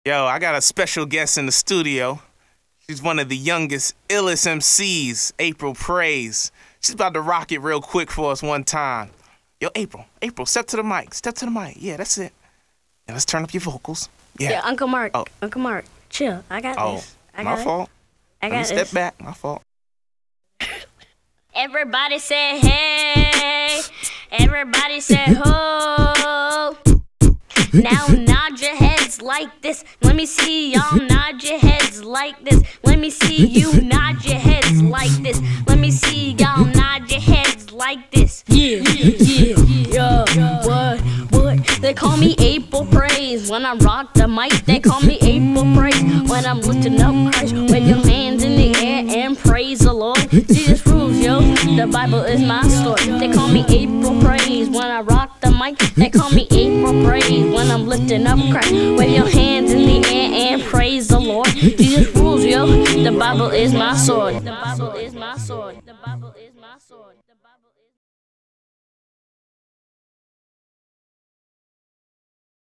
Yo, I got a special guest in the studio. She's one of the youngest, illest MCs, April Praise. She's about to rock it real quick for us one time. Yo, April, step to the mic. Step to the mic. Yeah, that's it. Yeah, let's turn up your vocals. Yeah, Uncle Mark. Uncle Mark, chill. I got this. My fault. I got this. Step back. My fault. Everybody say hey. Everybody say ho. Now nod your heads like this. Let me see y'all nod your heads like this. Let me see you nod your heads like this. Let me see y'all nod your heads like this. Yeah. What? They call me April Praise. When I rock the mic, they call me April Praise. When I'm lifting up Christ, wave your hands in the air and praise the Lord. Jesus rules, yo. The Bible is my story. They call me April Praise. When I rock the mic, they call me April Praise. When I'm lifting up Christ, wave your hands in the air and praise the Lord. Jesus rules, yo. The Bible is my sword. The Bible is my sword. The Bible is my sword.